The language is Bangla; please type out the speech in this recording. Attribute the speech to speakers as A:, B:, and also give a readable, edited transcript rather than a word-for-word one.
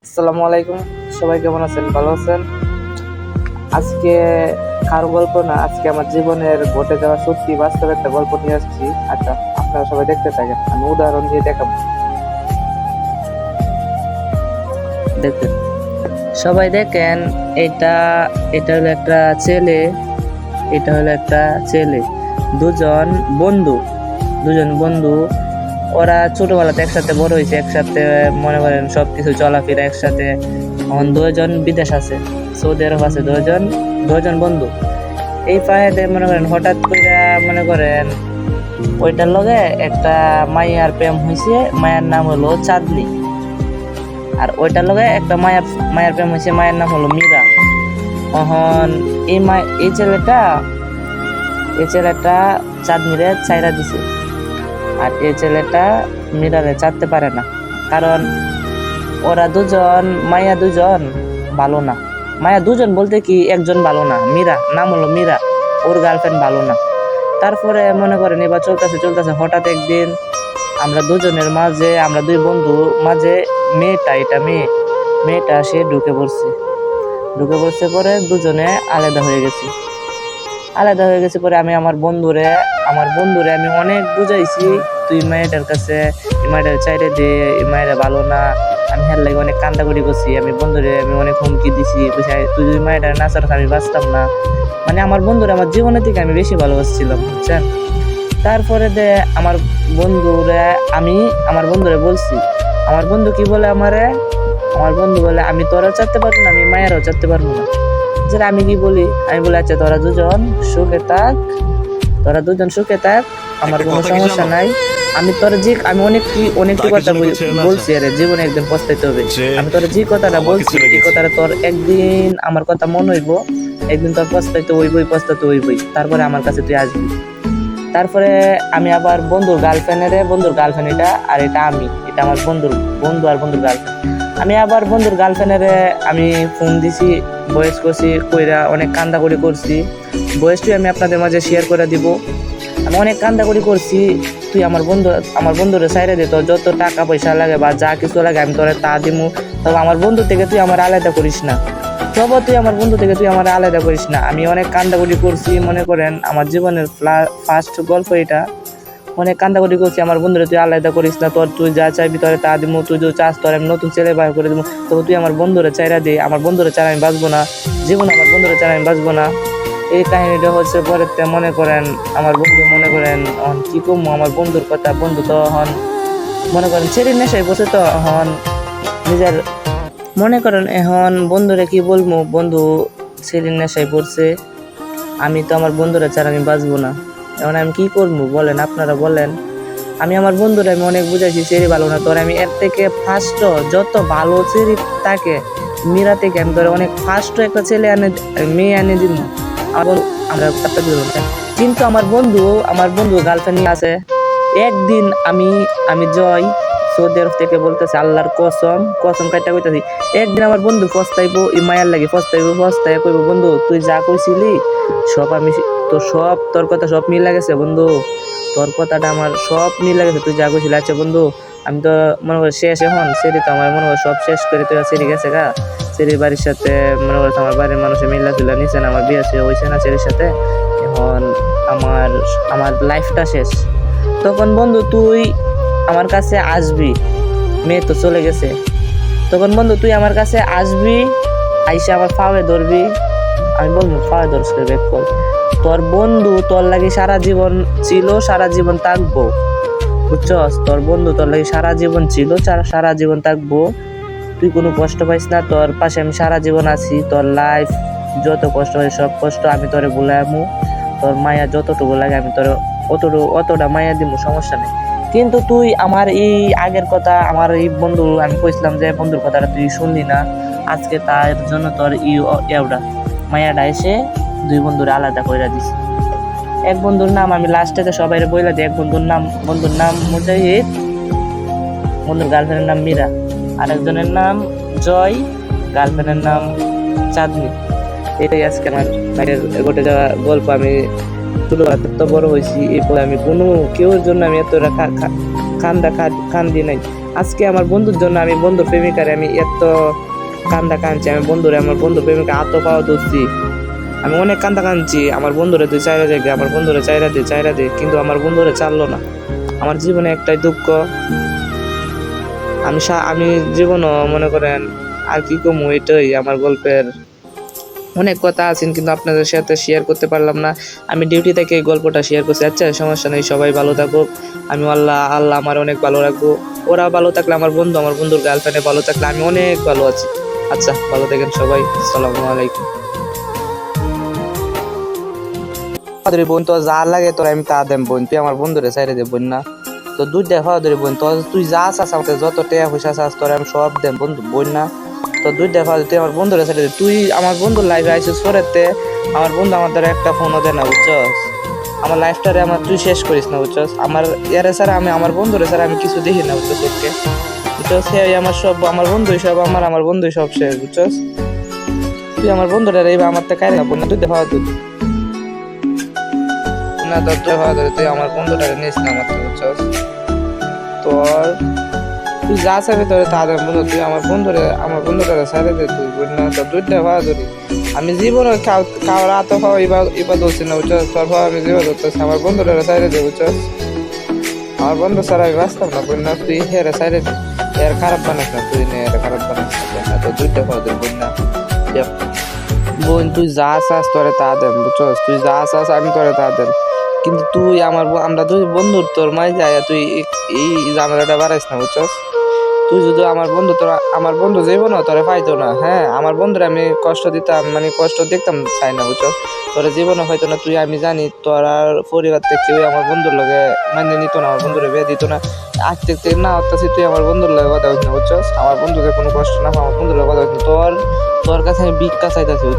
A: আসসালামু আলাইকুম। সবাই কেমন আছেন? ভালো আছেন? আজকে কারো গল্প না, আজকে আমার জীবনের ঘটে যাওয়া সত্যি বাস্তব একটা গল্প নিয়ে আসছি। আচ্ছা, আপনারা সবাই দেখতে থাকেন, আমি উদাহরণ দিয়ে দেখাবো। দেখেন, সবাই দেখেন, এটা এটা হলো একটা ছেলে, এটা হলো একটা ছেলে। দুজন বন্ধু, দুজন বন্ধু। ওরা ছোটবেলাতে একসাথে বড় হয়েছে, একসাথে মনে করেন সবকিছু চলাফেরা একসাথে। এখন দুজন বিদেশ আছে, সৌদি আরব আছে, দুজন বন্ধু। এই ফাহেদে মনে করেন হঠাৎ করে মনে করেন ওইটার লগে একটা মাইয়ার প্রেম হয়েছে। মায়ের নাম হলো চাঁদনি। আর ওইটার লগে একটা মায়ের প্রেম হয়েছে, মায়ের নাম হলো মীরা। এখন এই ছেলেটা চাঁদনিরে চাইরা দিছে। আর এই ছেলেটা মীরারে চাইতে পারে না, কারণ ওরা দুজন, মায়া দুজন ভালো না। মায়া দুজন বলতে কি, একজন ভালো না, মীরা, নাম হলো মীরা, ওর গার্লফ্রেন্ড ভালো না। তারপরে মনে করেন এবার চলতেছে চলতেছে, হঠাৎ একদিন আমরা দুজনের মাঝে, আমরা দুই বন্ধু মাঝে মেয়েটা সে ঢুকে পড়ছে পরে দুজনে আলাদা হয়ে গেছে পরে আমি আমার বন্ধুরে আমি অনেক বুঝাইছি, তুই মেয়েটার কাছে এই মেয়েটার চাইরে দে, এই মেয়েটা ভালো না। আমি হের লাগে অনেক কান্দাকুটি করছি, আমি বন্ধুরে আমি অনেক হুমকি দিছি, বুঝাই তুই যদি মেয়েটার না ছাড়াস আমি বাঁচতাম না। মানে আমার বন্ধুরে আমার জীবনের থেকে আমি বেশি ভালোবাসছিলাম, বুঝছেন। তারপরে আমার বন্ধুরে বলছি, আমার বন্ধু কি বলে আমার বন্ধু বলে, আমি তোরাও চাইতে পারবো না, আমি মায়েরাও চাইতে পারবো না। যে আমি কি বলি, আমি বলি আচ্ছা তোরা দুজন সুখে থাক, আমার কোনো সমস্যা নাই। আমি তোরা আমি অনেকটি কথা বলছি, আরে জীবনে একদিন পস্তাইতে হবে। আমি তোরা যে কথাটা বলছি, এই কথাটা তোর একদিন আমার কথা মনে হইব, একদিন তোর পস্তাইতে হইবই। তারপরে আমার কাছে তুই আসবি। তারপরে আমি আবার বন্ধুর গার্লফ্রেন্ড, এটা আর এটা এটা আমার বন্ধু আর বন্ধুর গার্লফ্রেন্ড। আমি আবার বন্ধুর গার্লফ্রেন্ডের আমি ফোন দিছি, ভয়েস করছি, কইরা অনেক কান্দাকুটি করছি। ভয়েসটি আমি আপনাদের মাঝে শেয়ার করে দিব। আমি অনেক কান্দাকুটি করছি, তুই আমার বন্ধুরে সাইরে দে, তোর যত টাকা পয়সা লাগে বা যা কিছু লাগে আমি তোরে তা দিমু, তবে আমার বন্ধু থেকে তুই আমার আলাদা করিস না। আমি অনেক কান্দাকুটি করছি, মনে করেন আমার জীবনের ফার্স্ট গল্প এটা। অনেক কান্দাকুটি করছি, আমার বন্ধুরা তুই আলাদা করিস না, তুই যা চাইবি তোরে তা দিমু, তুই যদি চাস তোর আমি নতুন ছেলে বাইর করে দিবো, তবে তুই আমার বন্ধুরা চাইরা দে, আমার বন্ধুরা ছাড়া আমি বাঁচবো না, জীবন আমার বন্ধুরা ছাড়া আমি বাঁচবো না। এই কাহিনীটা হচ্ছে পরে মনে করেন আমার বন্ধু কি করবো, আমার বন্ধুর কথা, বন্ধু তো এখন মনে করেন ছেড়ির নেশায় বসে, তো এখন নিজের মনে করেন এখন বন্ধুরে কি বলবো, বন্ধু ছেড়ির নেশায় পড়ছে, আমি তো আমার বন্ধুরা ছাড়া আমি বাঁচবো না। এখন আমি কি করবো বলেন, আপনারা বলেন। আমি আমার বন্ধুরা আমি অনেক বুঝাইছি, চেরি ভালো না, তোর আমি এর থেকে ফার্স্ট যত ভালো চেরি থাকে মীরা থেকে আমি তোর অনেক ফার্স্ট একটা মেয়ে এনে দিব, আমরা কিন্তু আমার বন্ধু গার্লফ্রেন্ড আছে। একদিন আমি জয় সৌদি আরব থেকে বলতেছে, আল্লাহর কসম কাইটা কইতাছি, একদিন আমার বন্ধু পস্তাইবো, এই মায়ের লাগে পস্তাই কইবো, বন্ধু তুই যা কইছিলি সব আমি তোর কথা সব মিল লাগেছে বন্ধু, তোর কথাটা আমার সব মিল লাগেছে, তুই যা কইছিলি। আচ্ছা বন্ধু, আমি তো মনে করি শেষ, এখন সেরি তো আমার মনে করি সব শেষ করে তুই সেরি গেছে গা, সেরির বাড়ির সাথে মনে করছে আমার বাড়ির মানুষের মিল্লা নিছে না, আমার বিয়ে হয়েছে না সেরির সাথে, এখন আমার লাইফটা শেষ। তখন বন্ধু তুই আমার কাছে আসবি, মেয়ে তো চলে গেছে, তখন বন্ধু তুই আমার কাছে আসবি, আইসা আমার ফাওয়ে ধরবি। আমি বলবো ফাওয়ে ধরস ব্যাক কল, তোর বন্ধু তোর লাগি সারা জীবন ছিল, সারা জীবন থাকবো, বুঝছস। তোর বন্ধু তোর লাগি সারা জীবন ছিল, সারা জীবন থাকবো, তুই কোনো কষ্ট পাইস না, তোর পাশে আমি সারা জীবন আছি। তোর লাইফ যত কষ্ট হয় সব কষ্ট আমি তোরে ভুলামু, তোর মায়া যতটুকু লাগে আমি তোর অতটা মায়া দিব, সমস্যা নেই। কিন্তু তুই আমার এই আগের কথা, আমার এই বন্ধু আমি কইছিলাম যে বন্ধুর কথাটা তুই শুনলি না, আজকে তার জন্য তোর মায়াটা এসে দুই বন্ধুরে আলাদা কইরা দিছে। এক বন্ধুর নাম আমি লাস্টেতে সবাই বইলা দিই, এক বন্ধুর নাম মুজাহিদ, বন্ধুর গার্লফ্রেন্ডের নাম মীরা, আরেকজনের নাম জয়, গার্লফ্রেন্ডের নাম চাঁদনি। এটাই আজকে আমার ঘটে যাওয়া গল্প। আমি এত বড় হয়েছি, এরপরে আমি কোনো কেউর জন্য আমি এতটা কান্দি নাই। আজকে আমার বন্ধুর জন্য আমি বন্ধুর প্রেমিকারে আমি এত কান্দা কাঁদছি, আমি বন্ধুরে আমার বন্ধুর প্রেমিকা আত পাওয়া ধরছি, আমি অনেক কান্দা কাঁদছি। আমার বন্ধুরে তুই চাইরা দেখে, আমার বন্ধুরে চাইরা দে, কিন্তু আমার বন্ধুরে চাললো না। আমার জীবনে একটাই দুঃখ, আমি জীবনও মনে করেন আর কি কমু, এটাই আমার গল্পের। অনেক কথা আছেন কিন্তু আপনাদের সাথে শেয়ার করতে পারলাম না। আমি ডিউটি থেকে এই গল্পটা শেয়ার করছি। আচ্ছা সমস্যা নেই, সবাই ভালো থাকুক। আমি আল্লাহ আমার অনেক ভালো রাখবো। ওরা ভালো থাকলে, আমার বন্ধুর গার্লফ্রেন্ডে ভালো থাকলে আমি অনেক ভালো আছি। আচ্ছা ভালো থাকেন সবাই, আসসালামু আলাইকুম। বোন তো যা লাগে তোর আমি তা দেম বোন, তুই আমার বন্ধুরে সাইডে দে বোন না। তো দুইটা খাওয়া ধরে বোন, তো তুই যা চাস আমাকে, যত টাকা পয়সা চাস তোর আমি সব দেম বন্ধু বোন না। তো দুইটা খাওয়া তুই আমার বন্ধুরে সাইডে দে। তুই আমার বন্ধুর লাইফে আইসিস ফোরেতে, আমার বন্ধু আমার দ্বারা একটা ফোনও দেয় না বুঝছস। আমার লাইফটারে আমার তুই শেষ করিস না বুঝছস। আমার ইয়ারে ছাড়া আমি আমার বন্ধুরে ছাড়া আমি কিছু দেখি না বুঝছস ওকে, বুঝছস। সে আমার সব, আমার বন্ধুই সব, আমার বন্ধুই সব শেষ বুঝছস। তুই আমার বন্ধুটা এইবার আমার তো কারে না বোন না, দুইটা খাওয়া তুই না, দরজা খাওয়া ধরে তুই আমার বন্ধুটাকে নিস না আমার, বুঝছস। তোর তুই যা চাবি তোরে তাদের বন্ধু, তুই আমার বন্ধুটারে সাইডে দে তুই বুঝ না। তোর দুইটা খাওয়া ধরি আমি জীবনে খাওয়ার আত খাওয়া এবার ধরছি না বুঝছস। তোর খাওয়া আমি জীবন ধরতেছি, আমার বন্ধুটারে সাইডে দে বুঝছস। আমার বন্ধু ছাড়া আমি বাঁচতাম না বুঝ না। তুই হেরে সাইডে দে, এর খারাপ বানাস না, তুই নে এর খারাপ বানাস না। তোর দুইটা খাওয়া ধরি বুঝ না বোন, তুই যা চাস তোরে তা দেন বুঝছস। তুই যা চাস আমি তোরে তা দেন, কিন্তু তুই আমরা দুই বন্ধুর তোর মাই যায়, তুই এই ঝামেলাটা বাড়াইস না বুঝছস। তুই যদি আমার বন্ধু জীবনও তোরে পাইতো না। হ্যাঁ, আমার বন্ধুরা আমি কষ্ট দিতাম, মানে কষ্ট দেখতাম চাই না বুঝছস। তোর জীবনও হয়তো না, তুই আমি জানি তোর আর পরিবার থেকে কেউ আমার বন্ধুর লগে মানে নিত না, আমার বন্ধুরে বিয়ে দিত না। আজ থেকে না হচ্ছে তুই আমার বন্ধুর লগে কথা হইস না বুঝছস। আমার বন্ধুকে কোনো কষ্ট না, আমার বন্ধুর লগে কথা হইস না। তোর কাছে আমি ভিক্ষা চাইতেছি